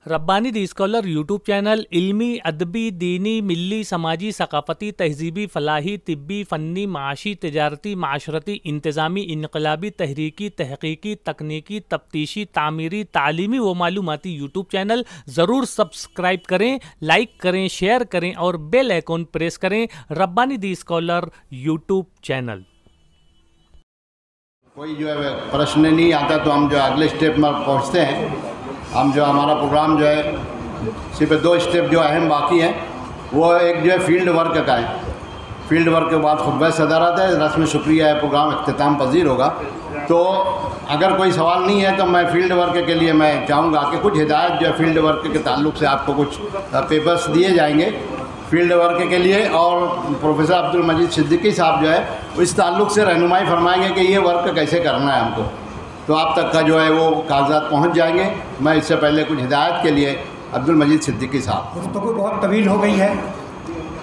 रब्बानी दी scholar YouTube channel इल्मी, अदबी, दीनी, मिली, समाजी, सकाफ़ती, तहज़ीबी, फ़लाही, तिब्बी, फ़न्नी, माशी, तिजारती, माशरती, इंतज़ामी, इनकलाबी, तहरीकी, तहक़ीक़ी, तकनीकी, तफ्तीशी, तामीरी, तालीमी व मालूमाती यूट्यूब चैनल ज़रूर सब्सक्राइब करें, लाइक करें, शेयर करें और बेल आइकॉन प्रेस करें। रब्बानी दी स्कॉलर यूट्यूब चैनल। कोई जो है प्रश्न नहीं आता तो हम जो अगले स्टेप में पहुंचते हैं। हम जो हमारा प्रोग्राम जो है सिर्फ 2 स्टेप जो अहम बाकी हैं, वो एक जो है फील्ड वर्क का है। फील्ड वर्क के बाद खुतबा सदारत है, रस्म शुक्रिया है, प्रोग्राम इख्तिताम पजीर होगा। तो अगर कोई सवाल नहीं है तो मैं फील्ड वर्क के लिए मैं चाहूँगा कि कुछ हिदायत जो है फील्ड वर्क के ताल्लुक़ से आपको कुछ पेपर्स दिए जाएंगे फील्ड वर्क के लिए, और प्रोफेसर अब्दुल मजीद सिद्दीकी साहब जो है इस ताल्लुक़ से रहनुमाई फरमाएंगे कि ये वर्क कैसे करना है हमको। तो आप तक का जो है वो कागजात पहुंच जाएंगे। मैं इससे पहले कुछ हिदायत के लिए अब्दुल मजीद सिद्दीकी साहब। गुफ्तगू बहुत तवील हो गई है,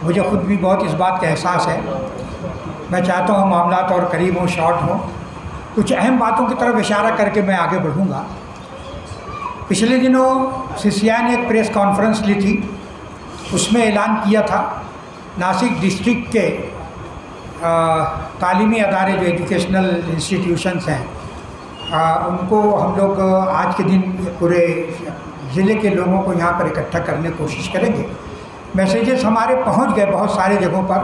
मुझे ख़ुद भी बहुत इस बात का एहसास है। मैं चाहता हूँ मामलात और करीब हों, शॉर्ट हों। कुछ अहम बातों की तरफ इशारा करके मैं आगे बढ़ूँगा। पिछले दिनों CCI ने एक प्रेस कॉन्फ्रेंस ली थी, उसमें ऐलान किया था नासिक डिस्ट्रिक्ट के तालीमी अदारे जो एजुकेशनल इंस्टीट्यूशंस हैं उनको हम लोग आज के दिन पूरे ज़िले के लोगों को यहाँ पर इकट्ठा करने की कोशिश करेंगे। मैसेजेस हमारे पहुँच गए बहुत सारे जगहों पर।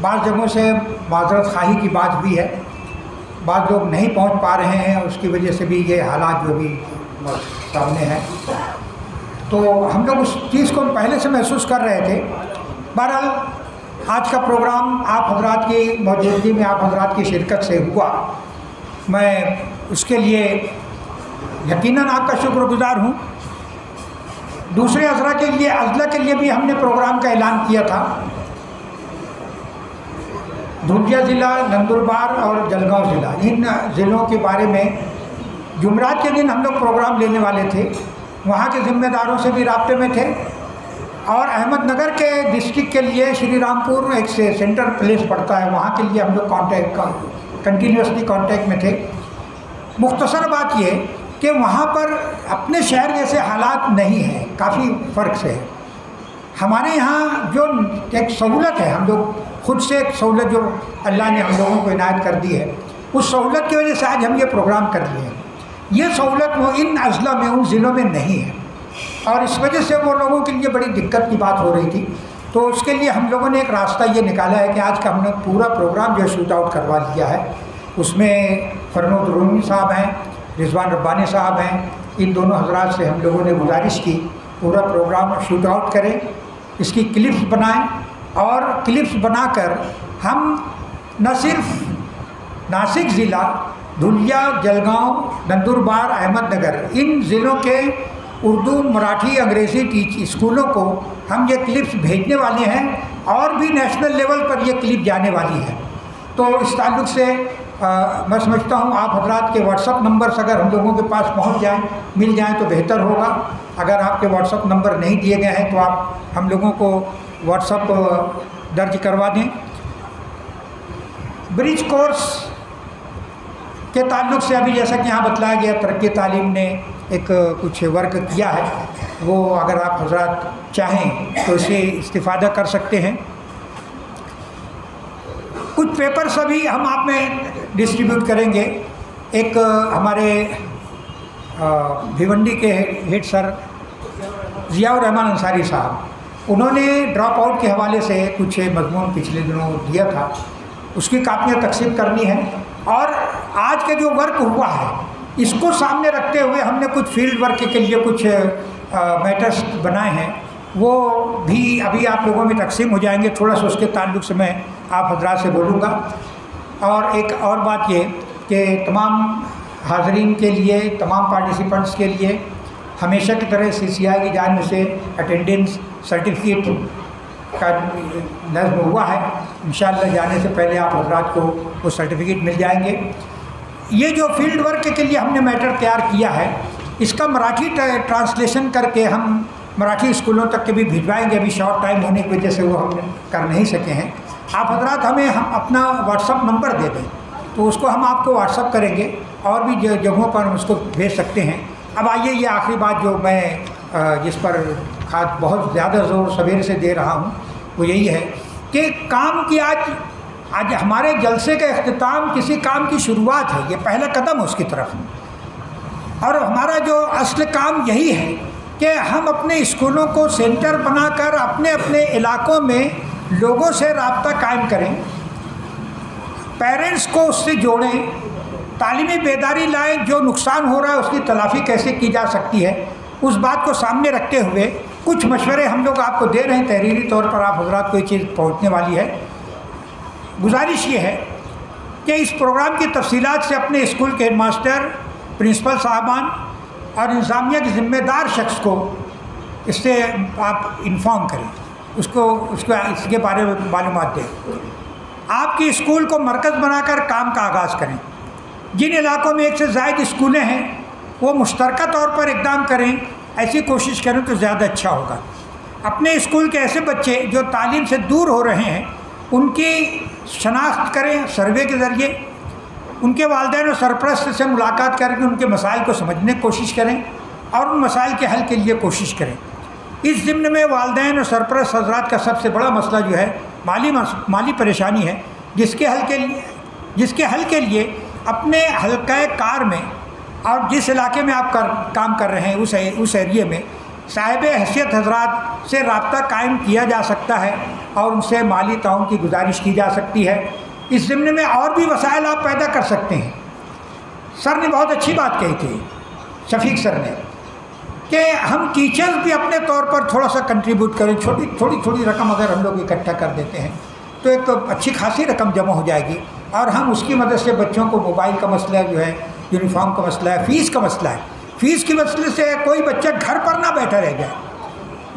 बाज़ जगहों से माज़रत खाही की बात भी है, बाज़ लोग नहीं पहुँच पा रहे हैं, उसकी वजह से भी ये हालात जो भी सामने हैं। तो हम लोग उस चीज़ को पहले से महसूस कर रहे थे। बहरहाल आज का प्रोग्राम आप हजरात की मौजूदगी में, आप हजरात की शिरकत से हुआ, मैं उसके लिए यकीनन आपका शुक्रगुज़ार हूँ। दूसरे अज़ला के लिए भी हमने प्रोग्राम का ऐलान किया था। धुलिया ज़िला, नंदुरबार और जलगांव ज़िला, इन ज़िलों के बारे में जुमरात के दिन हम लोग प्रोग्राम लेने वाले थे। वहाँ के ज़िम्मेदारों से भी राब्ते में थे, और अहमदनगर के डिस्ट्रिक्ट के लिए श्री रामपुर एक से सेंटर प्लेस पड़ता है, वहाँ के लिए हम लोग कंटिन्यूसली कांटेक्ट में थे। मुख्तसर बात ये कि वहाँ पर अपने शहर जैसे हालात नहीं हैं, काफ़ी फ़र्क से है। हमारे यहाँ जो एक सहूलत है, हम लोग खुद से एक सहूलत जो अल्लाह ने हम लोगों को इनायत कर दी है, उस सहूलत की वजह से आज हम ये प्रोग्राम कर रहे हैं। ये सहूलत वो इन अज़ला में, उन ज़िलों में नहीं है, और इस वजह से वो लोगों के लिए बड़ी दिक्कत की बात हो रही थी। तो उसके लिए हम लोगों ने एक रास्ता ये निकाला है कि आज का हमने पूरा प्रोग्राम जो है शूट आउट करवा लिया है। उसमें फरनोद रूमी साहब हैं, रिजवान रब्बानी साहब हैं, इन दोनों हजरात से हम लोगों ने गुजारिश की पूरा प्रोग्राम शूट आउट करें, इसकी क्लिप्स बनाएं, और क्लिप्स बनाकर हम न सिर्फ नासिक ज़िला, धुलिया, जलगांव, नंदुरबार, अहमदनगर, इन ज़िलों के उर्दू, मराठी, अंग्रेज़ी स्कूलों को हम ये क्लिप्स भेजने वाले हैं, और भी नेशनल लेवल पर ये क्लिप जाने वाली है। तो इस ताल्लुक़ से मैं समझता हूँ आप हजरात के व्हाट्सअप नंबर्स अगर हम लोगों के पास पहुँच जाएँ, मिल जाएँ तो बेहतर होगा। अगर आपके व्हाट्सअप नंबर नहीं दिए गए हैं तो आप हम लोगों को व्हाट्सअप दर्ज करवा दें। ब्रिज कोर्स के ताल्लुक़ से अभी जैसा कि यहाँ बतलाया गया, तरक्की तालीम ने एक कुछ वर्क किया है, वो अगर आप हजरात चाहें तो इसे इस्तिफ़ादा कर सकते हैं। कुछ पेपर्स अभी हम आप में डिस्ट्रीब्यूट करेंगे। एक हमारे भिवंडी के हेड सर ज़ियाउर रहमान अंसारी साहब, उन्होंने ड्रॉप आउट के हवाले से कुछ मजमून पिछले दिनों दिया था, उसकी कापियाँ तकसीम करनी है। और आज का जो वर्क हुआ है इसको सामने रखते हुए हमने कुछ फील्ड वर्क के लिए कुछ मैटर्स बनाए हैं, वो भी अभी आप लोगों में तकसीम हो जाएंगे। थोड़ा सा उसके ताल्लुक़ से मैं आप हजरात से बोलूँगा। और एक और बात ये कि तमाम हाज़रीन के लिए, तमाम पार्टिसिपेंट्स के लिए हमेशा की तरह CCI की जानिब से अटेंडेंस सर्टिफिकेट का नज़्म हुआ है। इंशाअल्लाह जाने से पहले आप हजरात को वो सर्टिफिकेट मिल जाएंगे। ये जो फील्ड वर्क के लिए हमने मैटर तैयार किया है, इसका मराठी ट्रांसलेशन करके हम मराठी स्कूलों तक के भी भिजवाएंगे। अभी शॉर्ट टाइम होने की वजह से वो हम कर नहीं सके हैं। आप हजरात हमें हम अपना व्हाट्सअप नंबर दे दें तो उसको हम आपको व्हाट्सअप करेंगे, और भी जगहों पर हम उसको भेज सकते हैं। अब आइए, ये आखिरी बात जो मैं जिस पर खास बहुत ज़्यादा ज़ोर सवेरे से दे रहा हूँ वो यही है कि काम की आज हमारे जलसे का इख्तिताम किसी काम की शुरुआत है, ये पहला कदम है उसकी तरफ। और हमारा जो असल काम यही है कि हम अपने स्कूलों को सेंटर बनाकर अपने अपने इलाकों में लोगों से राब्ता कायम करें, पेरेंट्स को उससे जोड़ें, तालीमी बेदारी लाएं, जो नुकसान हो रहा है उसकी तलाफ़ी कैसे की जा सकती है, उस बात को सामने रखते हुए कुछ मशवरे हम लोग आपको दे रहे हैं। तहरीरी तौर पर आप हजरात को ये चीज़ पहुँचने वाली है। गुजारिश ये है कि इस प्रोग्राम की तफसीलात से अपने स्कूल के हेडमास्टर, प्रिंसिपल साहबान और इंतज़ामिया के ज़िम्मेदार शख्स को इससे आप इन्फॉर्म करें, उसको इसके बारे में मालूमात दें। आपके स्कूल को मरकज़ बनाकर काम का आगाज़ करें। जिन इलाकों में एक से ज़ायद स्कूलें हैं वो मुश्तरका तौर पर इक़दाम करें, ऐसी कोशिश करें तो ज़्यादा अच्छा होगा। अपने स्कूल के ऐसे बच्चे जो तालीम से दूर हो रहे हैं उनकी शनाख्त करें सर्वे के ज़रिए, उनके वालिदैन और सरपरस्त से मुलाकात करके उनके मसाइल को समझने की कोशिश करें और उन मसाइल के हल के लिए कोशिश करें। इस ज़िम्न में वालिदैन और सरपरस्त हज़रात का सबसे बड़ा मसला जो है माली परेशानी है, जिसके हल के लिए अपने हल्का कार में और जिस इलाके में आप काम कर रहे हैं उस एरिए में साहिब हैसियत हज़रात से रब्ता कायम किया जा सकता है और उनसे माली ताउन की गुजारिश की जा सकती है। इस ज़िम्न में और भी वसाइल आप पैदा कर सकते हैं। सर ने बहुत अच्छी बात कही थी, शफीक सर ने, कि हम टीचर्स भी अपने तौर पर थोड़ा सा कंट्रीब्यूट करें। थोड़ी रकम अगर हम लोग इकट्ठा कर देते हैं तो एक तो अच्छी खासी रकम जमा हो जाएगी और हम उसकी मदद से बच्चों को मोबाइल का मसला जो है, यूनिफॉर्म का मसला है, फ़ीस का मसला है, फ़ीस के मसले से कोई बच्चा घर पर ना बैठा रह जाए।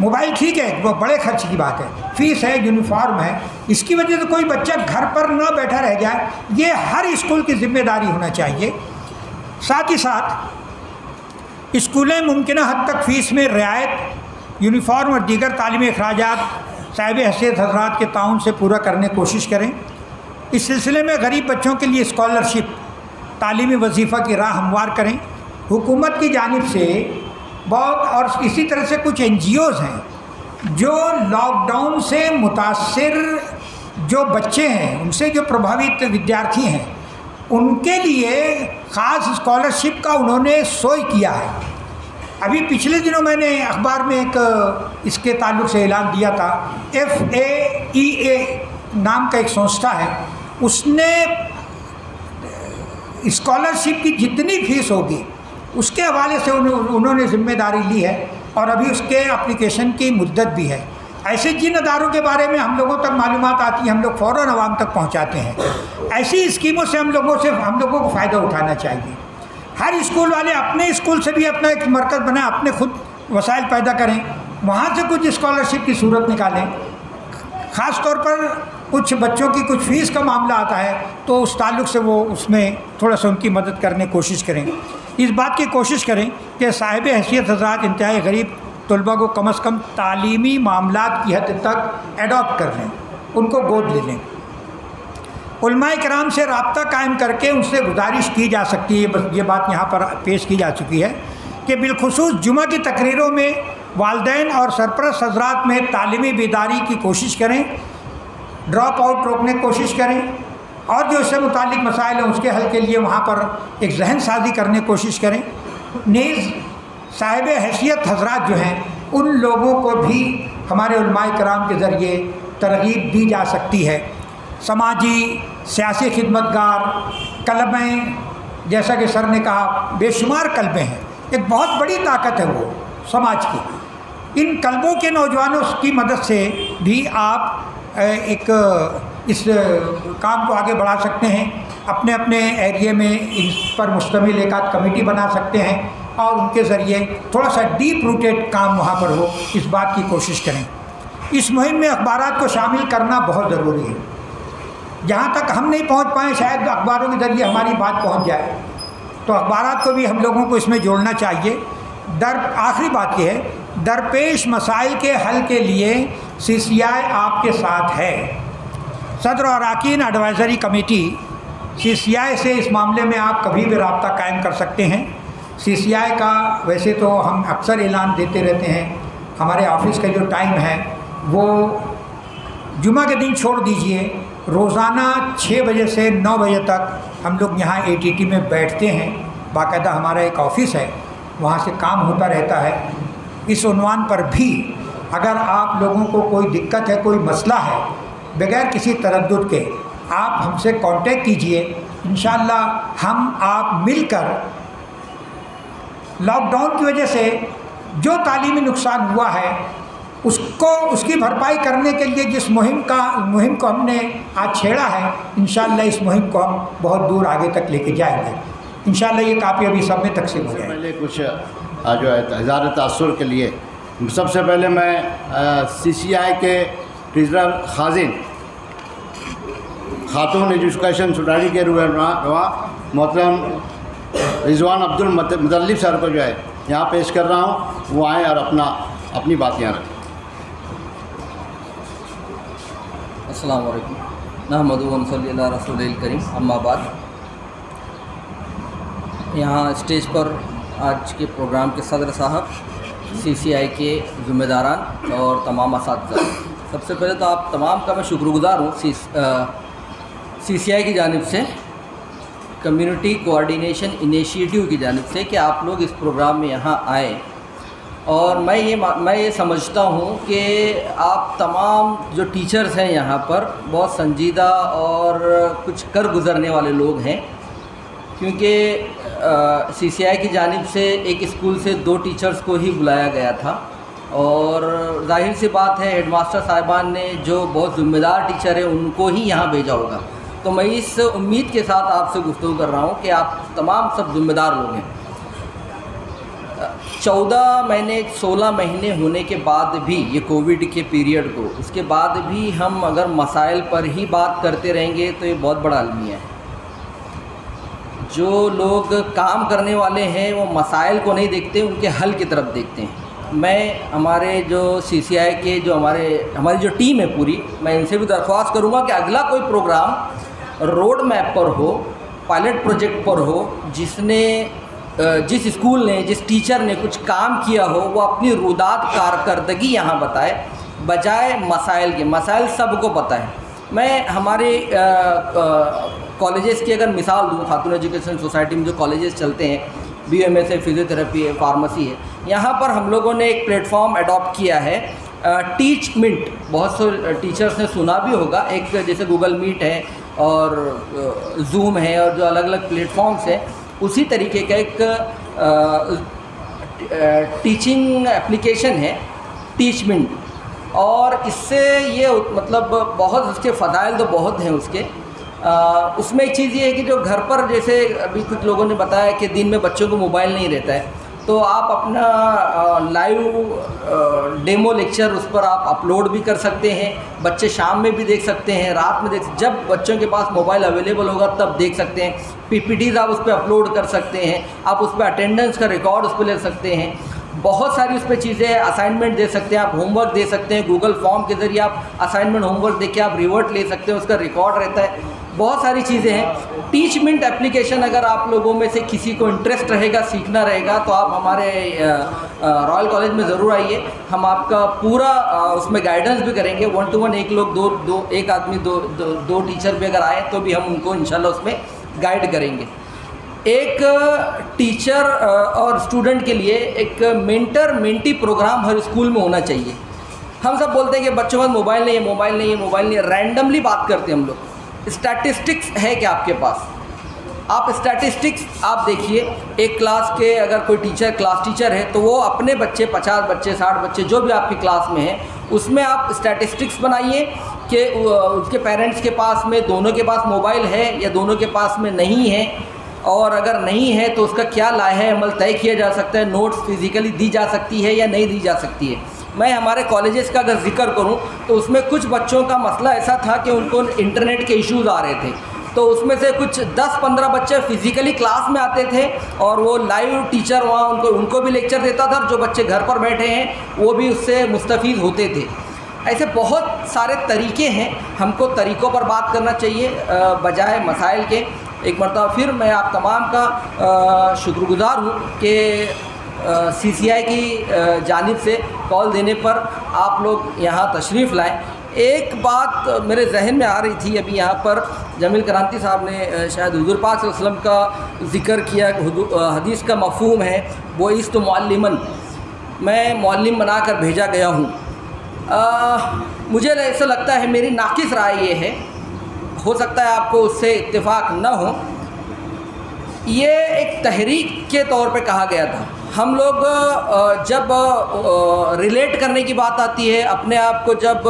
मोबाइल ठीक है, वो बड़े खर्च की बात है, फ़ीस है, यूनिफॉर्म है, इसकी वजह से कोई बच्चा घर पर ना बैठा रह जाए, ये हर स्कूल की ज़िम्मेदारी होना चाहिए। साथ ही साथ स्कूलें मुमकिना हद तक फ़ीस में रियायत, यूनिफॉर्म और दीगर तालीमी अखराजात साहिब हैसियत हज़रात के ताउन से पूरा करने की कोशिश करें। इस सिलसिले में गरीब बच्चों के लिए स्कॉलरशिप, तालीमी वजीफ़ा की राह हमवार करें। हुकूमत की जानिब से बहुत, और इसी तरह से कुछ NGOs हैं जो लॉकडाउन से मुतासिर जो बच्चे हैं, उनसे जो प्रभावित विद्यार्थी हैं, उनके लिए ख़ास स्कॉलरशिप का उन्होंने सोई किया है। अभी पिछले दिनों मैंने अखबार में एक इसके ताल्लुक़ से ऐलान दिया था। FAEA नाम का एक संस्था है, उसने स्कॉलरशिप की जितनी फ़ीस होगी उसके हवाले से उन्होंने ज़िम्मेदारी ली है और अभी उसके एप्लीकेशन की मुद्दत भी है। ऐसे जिन अदारों के बारे में हम लोगों तक मालूमात आती है हम लोग फ़ौरन आवाम तक पहुंचाते हैं। ऐसी स्कीमों से हम लोगों को फ़ायदा उठाना चाहिए। हर स्कूल वाले अपने स्कूल से भी अपना एक मरकज़ बनाएं, अपने खुद वसाइल पैदा करें, वहाँ से कुछ स्कॉलरशिप की सूरत निकालें। ख़ास तौर पर कुछ बच्चों की कुछ फ़ीस का मामला आता है तो उस ताल्लुक़ से वो उसमें थोड़ा सा उनकी मदद करने की कोशिश करें। इस बात की कोशिश करें कि साहिब हैसियत हज़रात इंतहाई गरीब तलबा को कम से कम तालीमी मामलात की हद तक एडॉप्ट कर लें, उनको गोद ले लें। उलमाए किराम से रब्ता कायम करके उनसे गुजारिश की जा सकती है, बस ये बात यहाँ पर पेश की जा चुकी है कि बिलखुसूस जुमा की तकरीरों में वालिदैन और सरपरस्त हज़रात में तालीमी बेदारी की कोशिश करें, ड्रॉप आउट रोकने की कोशिश करें और जो इससे मुतालिक मसाइल हैं उसके हल के लिए वहाँ पर एक जहन साजी करने की कोशिश करें। नीज़ साहिब हैसियत हज़रात जो हैं उन लोगों को भी हमारे उलमाए किराम के ज़रिए तरगीब दी जा सकती है। समाजी सियासी खिदमतगार कलबें, जैसा कि सर ने कहा, बेशुमार कलबें हैं, एक बहुत बड़ी ताकत है वो समाज की। इन कल्बों के नौजवानों की मदद से भी आप एक इस काम को आगे बढ़ा सकते हैं। अपने अपने एरिए में इस पर मुश्तमिल एक आध कमेटी बना सकते हैं और उनके ज़रिए थोड़ा सा डीप रूटेड काम वहाँ पर हो, इस बात की कोशिश करें। इस मुहिम में अखबारात को शामिल करना बहुत ज़रूरी है। जहाँ तक हम नहीं पहुँच पाए, शायद अखबारों के ज़रिए हमारी बात पहुँच जाए, तो अखबारात को भी हम लोगों को इसमें जोड़ना चाहिए। आखिरी बात यह है, दरपेश मसाइल के हल के लिए CCI आपके साथ है। सदर और अरकान एडवाइज़री कमेटी CCI से इस मामले में आप कभी भी रब्ता कायम कर सकते हैं। CCI का वैसे तो हम अक्सर ऐलान देते रहते हैं, हमारे ऑफिस का जो टाइम है वो जुमा के दिन छोड़ दीजिए, रोज़ाना 6 बजे से 9 बजे तक हम लोग यहाँ ATT में बैठते हैं। बाकायदा हमारा एक ऑफिस है, वहाँ से काम होता रहता है। इस उन्वान पर भी अगर आप लोगों को कोई दिक्कत है, कोई मसला है, बगैर किसी तरद्दुद के आप हमसे कांटेक्ट कीजिए। इंशाअल्लाह हम आप मिलकर लॉकडाउन की वजह से जो तालीमी नुकसान हुआ है उसकी भरपाई करने के लिए जिस मुहिम को हमने आज छेड़ा है, इंशाअल्लाह इस मुहिम को हम बहुत दूर आगे तक लेके जाएंगे। इंशाअल्लाह ये काफ़ी अभी सब में तकसीम हो जाए। पहले कुछ जो है इज़हार तासुर के लिए सबसे पहले मैं CCI के ट्रेज़रर खाजिन खातून एजुकेशन सोसाइटी के मोहतरम रिजवान अब्दुल मुतल्लिब सर को जो है यहाँ पेश कर रहा हूँ, वो आएँ और अपनी बात यहाँ रखें। अस्सलामु अलैकुम नहमदुहु व नसल्ली अला रसूलिल करीम, अम्मा बाद। यहाँ स्टेज पर आज के प्रोग्राम के सदर साहब, CCI के ज़िम्मेदारान और तमाम असातिज़ा, सबसे पहले तो आप तमाम का मैं शुक्रगुज़ार हूँ CCI की जानिब से, कम्युनिटी कोऑर्डिनेशन इनिशिएटिव की जानिब से, कि आप लोग इस प्रोग्राम में यहाँ आए। और मैं ये समझता हूँ कि आप तमाम जो टीचर्स हैं यहाँ पर बहुत संजीदा और कुछ कर गुज़रने वाले लोग हैं, क्योंकि CCI की जानिब से एक स्कूल से 2 टीचर्स को ही बुलाया गया था, और जाहिर सी बात है हेडमास्टर साहिबान ने जो बहुत ज़िम्मेदार टीचर है उनको ही यहाँ भेजा होगा। तो मैं इस उम्मीद के साथ आपसे गुफ्तगू कर रहा हूँ कि आप तमाम सब ज़िम्मेदार लोग हैं। 16 महीने होने के बाद भी, ये कोविड के पीरियड को, उसके बाद भी हम अगर मसाइल पर ही बात करते रहेंगे तो ये बहुत बड़ा अलमिया है। जो लोग काम करने वाले हैं वो मसाइल को नहीं देखते, उनके हल की तरफ देखते हैं। मैं हमारे जो CCI के जो हमारी जो टीम है पूरी, मैं इनसे भी दरख्वास्त करूँगा कि अगला कोई प्रोग्राम रोड मैप पर हो, पायलट प्रोजेक्ट पर हो, जिस स्कूल ने, जिस टीचर ने कुछ काम किया हो, वो अपनी रुदात कारकर्दगी यहाँ बताए, बजाय मसाइल के। मसाइल सबको पता है। मैं हमारे कॉलेजेस की अगर मिसाल दूँ, खातून एजुकेशन सोसाइटी में जो कॉलेजेस चलते हैं, BMS है, फिज़ियोथेरेपी है, फार्मेसी है, यहाँ पर हम लोगों ने एक प्लेटफॉर्म अडॉप्ट किया है, टीच मिंट। बहुत से टीचर्स ने सुना भी होगा, एक जैसे गूगल मीट है और जूम है और जो अलग अलग प्लेटफॉर्म्स हैं, उसी तरीके का एक टीचिंग एप्लीकेशन है, टीच मिंट। और इससे ये मतलब बहुत उसके फ़ायदे तो बहुत हैं उसके। उसमें एक चीज़ ये है कि जो घर पर, जैसे अभी कुछ लोगों ने बताया कि दिन में बच्चों को मोबाइल नहीं रहता है, तो आप अपना लाइव डेमो लेक्चर उस पर आप अपलोड भी कर सकते हैं। बच्चे शाम में भी देख सकते हैं, रात में जब बच्चों के पास मोबाइल अवेलेबल होगा तब देख सकते हैं। PPTs आप उस पर अपलोड कर सकते हैं, आप उस पर अटेंडेंस का रिकॉर्ड उस पर ले सकते हैं, बहुत सारी उस पर चीज़ें, असाइनमेंट दे सकते हैं, आप होमवर्क दे सकते हैं। गूगल फॉर्म के ज़रिए आप असाइनमेंट होमवर्क दे के आप रिवर्ट ले सकते हैं, उसका रिकॉर्ड रहता है। बहुत सारी चीज़ें हैं। टीच मिंट एप्लीकेशन अगर आप लोगों में से किसी को इंटरेस्ट रहेगा, सीखना रहेगा, तो आप हमारे रॉयल कॉलेज में ज़रूर आइए। हम आपका पूरा उसमें गाइडेंस भी करेंगे, 1 to 1, एक लोग एक आदमी दो टीचर भी अगर आए तो भी हम उनको इंशाल्लाह उसमें गाइड करेंगे। एक टीचर और स्टूडेंट के लिए एक मेंटर मेंटी प्रोग्राम हर स्कूल में होना चाहिए। हम सब बोलते हैं कि बच्चों के पास मोबाइल नहीं है, मोबाइल नहीं है, मोबाइल नहीं है, रैंडमली बात करते हैं हम लोग। स्टैटिस्टिक्स है क्या आपके पास? आप स्टैटिस्टिक्स आप देखिए, एक क्लास के अगर कोई टीचर क्लास टीचर है तो वो अपने बच्चे 50 बच्चे 60 बच्चे जो भी आपकी क्लास में हैं उसमें आप स्टैटिस्टिक्स बनाइए कि उसके पेरेंट्स के पास में दोनों के पास मोबाइल है या दोनों के पास में नहीं है, और अगर नहीं है तो उसका क्या लाहे अमल तय किया जा सकता है, नोट्स फिज़िकली दी जा सकती है या नहीं दी जा सकती है। मैं हमारे कॉलेजेस का अगर जिक्र करूं तो उसमें कुछ बच्चों का मसला ऐसा था कि उनको इंटरनेट के इश्यूज़ आ रहे थे, तो उसमें से कुछ 10-15 बच्चे फ़िज़िकली क्लास में आते थे और वो लाइव टीचर वहाँ उनको भी लेक्चर देता था, और जो बच्चे घर पर बैठे हैं वो भी उससे मुस्तफ़ीद होते थे। ऐसे बहुत सारे तरीके हैं, हमको तरीक़ों पर बात करना चाहिए बजाय मसाइल के। एक मरतबा फिर मैं आप तमाम का शुक्रगुजार हूँ कि CCI की जानिब से कॉल देने पर आप लोग यहाँ तशरीफ़ लाएँ। एक बात मेरे जहन में आ रही थी, अभी यहाँ पर जमील क्रांति साहब ने शायद हुज़ूर पाक सल्लल्लाहु अलैहि वसल्लम का ज़िक्र किया, हदीस का मफ़हूम है वो इस तो मुअल्लिमन, मैं मुअल्लिम बनाकर भेजा गया हूँ। मुझे ऐसा लगता है, मेरी नाक़िस राय ये है, हो सकता है आपको उससे इत्तेफाक न हो, ये एक तहरीक के तौर पे कहा गया था। हम लोग जब रिलेट करने की बात आती है, अपने आप को जब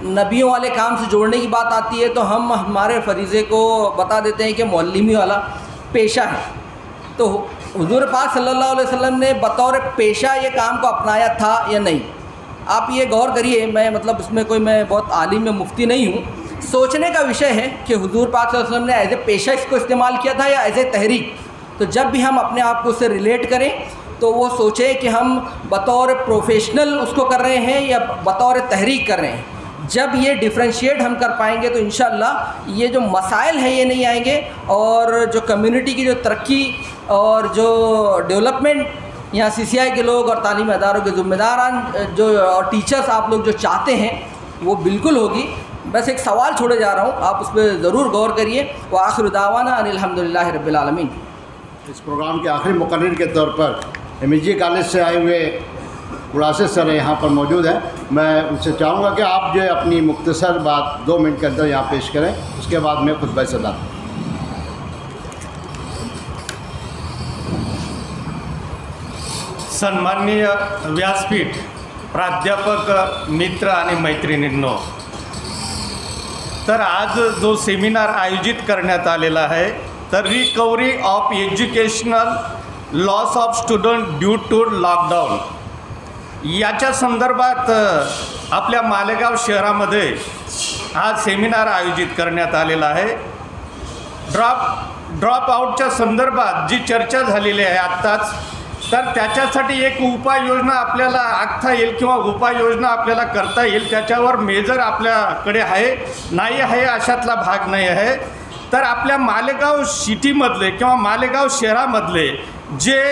नबियों वाले काम से जोड़ने की बात आती है, तो हम हमारे फरीज़े को बता देते हैं कि मुअल्लिमी वाला पेशा है। तो हुज़ूर पाक सल्लल्लाहु अलैहि वसल्लम ने बतौर पेशा ये काम को अपनाया था या नहीं, आप ये गौर करिए। मैं मतलब इसमें कोई मैं बहुत आलिम में मुफ्ती नहीं हूँ, सोचने का विषय है कि हुज़ूर पाक सल्लल्लाहु अलैहि वसल्लम ने एज ए पेशा इसको इस्तेमाल किया था या एज ए तहरीक। तो जब भी हम अपने आप को उससे रिलेट करें तो वो सोचें कि हम बतौर प्रोफेशनल उसको कर रहे हैं या बतौर तहरीक कर रहे हैं। जब ये डिफ्रेंशिएट हम कर पाएंगे तो इंशाअल्लाह ये जो मसाइल हैं ये नहीं आएंगे, और जो कम्युनिटी की जो तरक्की और जो डेवलपमेंट यहाँ CCI के लोग और तालीमी अदारों के ज़िम्मेदारान जो और टीचर्स आप लोग जो चाहते हैं वो बिल्कुल होगी। बस एक सवाल छोड़े जा रहा हूँ, आप उस पर ज़रूर गौर करिए। व आखिर दावाना अनिल हम्दुलिल्लाहि रब्बिल आलमीन। इस प्रोग्राम के आखिरी मुकर्रिर के तौर पर MSG कॉलेज से आए हुए उड़ासे सर यहाँ पर मौजूद हैं। मैं उनसे चाहूँगा कि आप जो है अपनी मुख्तसर बात 2 मिनट के अंदर यहाँ पेश करें, उसके बाद मैं खुतबा सदा। सन्माननीय व्यासपीठ, प्राध्यापक मित्र आणि मैत्रिणींनो, तर आज जो सेमिनार आयोजित करण्यात आलेला आहे, तर recovery of educational loss of student due to lockdown, याच्या संदर्भात आपल्या मालेगाव शहरामध्ये आज सेमिनार आयोजित करण्यात आलेला आहे। ड्रॉप आउटच्या संदर्भात जी चर्चा झालेली आहे आत्ताच, तर त्याच्यासाठी एक उपाययोजना आपल्याला आखता येईल किंवा उपाययोजना आपल्याला करता येईल, त्याच्यावर मेजर आपल्याकडे आहे नाही आहे अशातला भाग नाही आहे। तर आपल्या मालेगाव सिटीमधले किंवा मालेगाव शहरामधले जे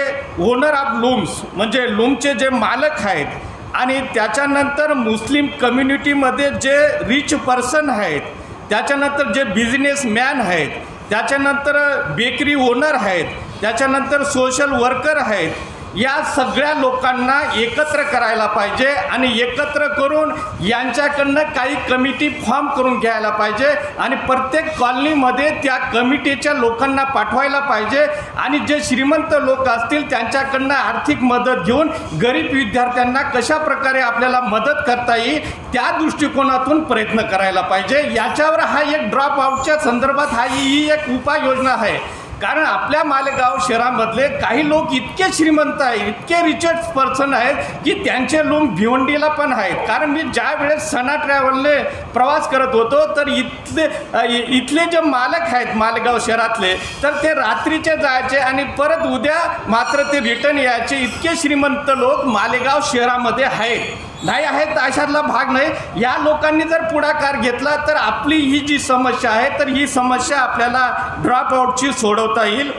ओनर ऑफ लूम्स म्हणजे लूमचे जे मालक आहेत आणि त्याच्यानंतर मुस्लिम कम्युनिटीमध्ये जे रिच पर्सन आहेत, त्याच्यानंतर जे बिझनेसमॅन आहेत, त्याच्यानंतर बेकरी ओनर आहेत, त्याच्यानंतर सोशल वर्कर आहेत, या सगळ्या लोकांना एकत्र करायला पाहिजे आणि एकत्र करून यांच्याकडनं काही कमिटी फॉर्म करून घ्यायला पाहिजे आणि प्रत्येक कॉलनीमध्ये त्या कमिटीच्या लोकांना पाठवायला पाहिजे आणि जे श्रीमंत लोक असतील त्यांच्याकडनं आर्थिक मदत घेऊन गरीब विद्यार्थ्यांना कशा प्रकारे आपल्याला मदत करता येईल त्या दृष्टिकोनातून प्रयत्न करायला पाहिजे। याच्यावर हा एक ड्रॉप आउटच्या संदर्भात ही एक उपाययोजना आहे। कारण आपल्या मालेगाव शहरामधले काही लोक इतके श्रीमंत आहेत, इतके रिचर्ड पर्सन आहेत की त्यांचे लोक भिवंडीला पण आहेत। कारण मी ज्या वेळेस सना ट्रॅव्हलने प्रवास करत होतो तर इथले जे मालक आहेत मालेगाव शहरातले, तर ते रात्रीचे जायचे आणि परत उद्या मात्र ते रिटर्न यायचे। इतके श्रीमंत लोक मालेगाव शहरामध्ये आहेत, नाही आहेत अशातला भाग नाही। या लोकांनी जर पुढाकार घेतला तर आपली ही जी समस्या आहे तर ही समस्या आपल्याला ड्रॉप आउटची सोडवता येईल।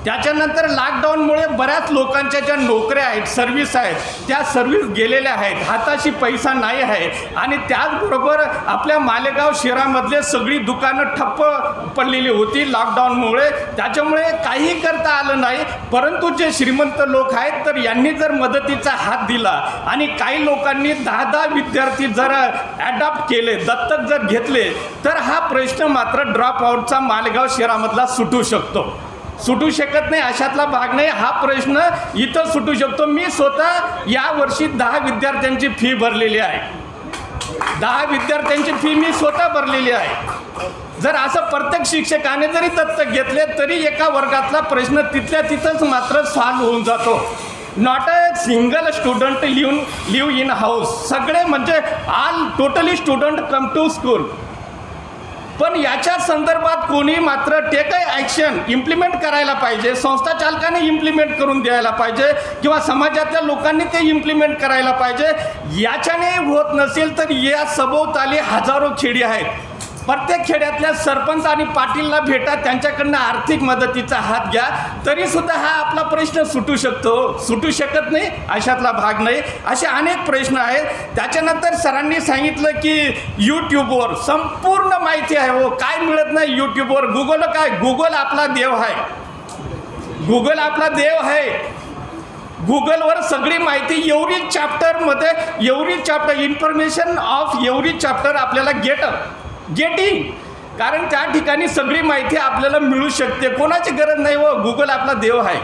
त्याच्यानंतर लॉकडाऊनमुळे बऱ्याच लोकांच्या ज्या नोकऱ्या आहेत, सर्व्हिस आहेत, त्या सर्व्हिस गेलेल्या आहेत, हाताशी पैसा नाही आहे आणि त्याचबरोबर आपल्या मालेगाव शहरामधले सगळी दुकानं ठप्प पडलेली होती लॉकडाऊनमुळे। त्याच्यामुळे काही करता आलं नाही। परंतु जे श्रीमंत लोक आहेत तर यांनी जर मदतीचा हात दिला आणि काही लोकांनी 10-10 विद्यार्थी जर ॲडॉप्ट केले, दत्तक जर घेतले, तर हा प्रश्न मात्र ड्रॉप आउटचा मालेगाव शहरामधला सुटू शकत नाही अशातला भाग नाही। हा प्रश्न इथं सुटू शकतो। मी स्वतः या वर्षी 10 विद्यार्थ्यांची फी भरलेली आहे। 10 विद्यार्थ्यांची फी मी स्वतः भरलेली आहे। जर असं प्रत्येक शिक्षकाने जरी दत्तक घेतले तरी एका वर्गातला प्रश्न तिथल्या तिथंच मात्र सॉल्व्ह होऊन जातो। Not a single student live in house, सगळे म्हणजे all totally student come to school. पण याच्या संदर्भात कोणी मात्र टेक ॲक्शन इम्प्लिमेंट करायला पाहिजे। संस्था चालकाने इम्प्लिमेंट करून द्यायला पाहिजे किंवा समाजातल्या लोकांनी ते इम्प्लिमेंट करायला पाहिजे। याच्याने होत नसेल तर या सभोवताली हजारो खेडी आहेत, प्रत्येक खेड्यातल्या सरपंच आणि पाटीलला भेटा, त्यांच्याकडनं आर्थिक मदतीचा हात घ्या, तरीसुद्धा हा आपला प्रश्न सुटू शकतो. सुटू शकत नाही अशातला भाग नाही. असे अनेक प्रश्न आहेत. त्याच्यानंतर सरांनी सांगितलं की यूट्यूबवर संपूर्ण माहिती आहे. हो, काय मिळत नाही यूट्यूबवर. गुगल काय, गुगल आपला देव आहे. गुगल आपला देव आहे. गुगलवर सगळी माहिती एवढी चॅप्टरमध्ये, एवढी चॅप्टर इन्फॉर्मेशन ऑफ एवढी चॅप्टर आपल्याला गेटिंग, कारण त्या ठिकाणी सगळी माहिती आपल्याला मिळू शकते. कोणाची गरज नाही. व गुगल आपला देव आहे.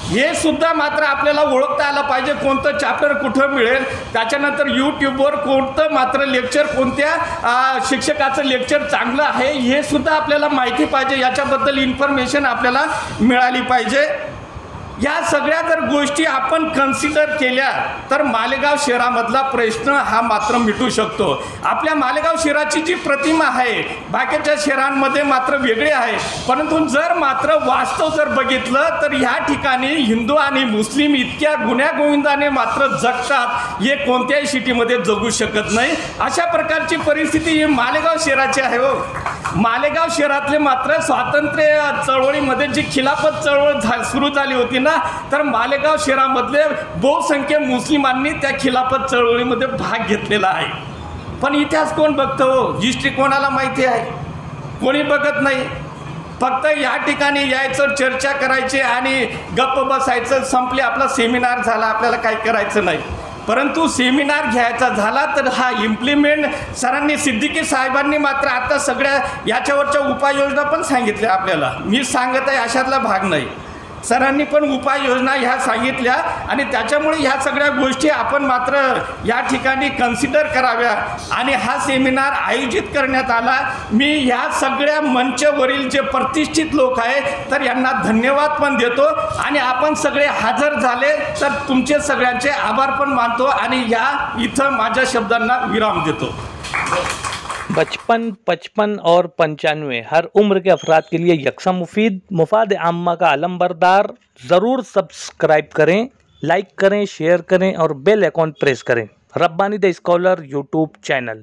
हे सुद्धा मात्र आपल्याला ओळखता आलं पाहिजे, कोणतं चॅप्टर कुठं मिळेल. त्याच्यानंतर यूट्यूबवर कोणतं मात्र लेक्चर, कोणत्या शिक्षकाचं लेक्चर चांगलं आहे हे सुद्धा आपल्याला माहिती पाहिजे. याच्याबद्दल इन्फॉर्मेशन आपल्याला मिळाली पाहिजे. या सगळ्या जर गोष्टी आपण कन्सिडर केल्या तर मालेगाव शहरामधला प्रश्न हा मात्र मिटू शकतो. आपल्या मालेगाव शहराची जी प्रतिमा आहे बाकीच्या शहरांमध्ये मात्र वेगळी आहे, परंतु जर मात्र वास्तव जर बघितलं तर ह्या ठिकाणी हिंदू आणि मुस्लिम इतक्या गुण्यागोविंदाने मात्र जगतात, हे कोणत्याही सिटीमध्ये जगू शकत नाही. अशा प्रकारची परिस्थिती ही मालेगाव शहराची आहे. हो, मालेगाव शहरातले मात्र स्वातंत्र्य चळवळीमध्ये जी खिलाफत चळवळ सुरू झाली होती ना, तर मालेगाव शहरामधले बहुसंख्य मुस्लिमांनी त्या खिलाफत चळवळीमध्ये भाग घेतलेला आहे. पण इतिहास कोण बघतो. हिस्ट्री कोणाला माहिती आहे? कोणी बघत नाही. फक्त या ठिकाणी यायचं, चर्चा करायची आणि गप्प बसायचं, संपले. आपला सेमिनार झाला, आपल्याला काही करायचं नाही. परंतु सेमिनार घ्यायचा झाला तर हा इम्प्लिमेंट सरांनी, सिद्दीकी साहेबांनी मात्र आता सगळ्या याच्यावरच्या उपाययोजना पण सांगितल्या आपल्याला. मी सांगत आहे अशातला भाग नाही. सरांनी पण उपाययोजना ह्या सांगितल्या आणि त्याच्यामुळे ह्या सगळ्या गोष्टी आपण मात्र या ठिकाणी कन्सिडर कराव्या आणि हा सेमिनार आयोजित करण्यात आला. मी ह्या सगळ्या मंचवरील जे प्रतिष्ठित लोक आहेत तर यांना धन्यवाद पण देतो आणि आपण सगळे हजर झाले तर तुमचे सगळ्यांचे आभार पण मानतो आणि या इथं माझ्या शब्दांना विराम देतो. 55, 55 और 95 हर उम्र के अफराद के लिए यकसा मुफीद. मुफाद आम्मा का अलंबरदार. ज़रूर सब्सक्राइब करें, लाइक करें, शेयर करें और बेल आइकॉन प्रेस करें. Rabbani the scholar YouTube channel.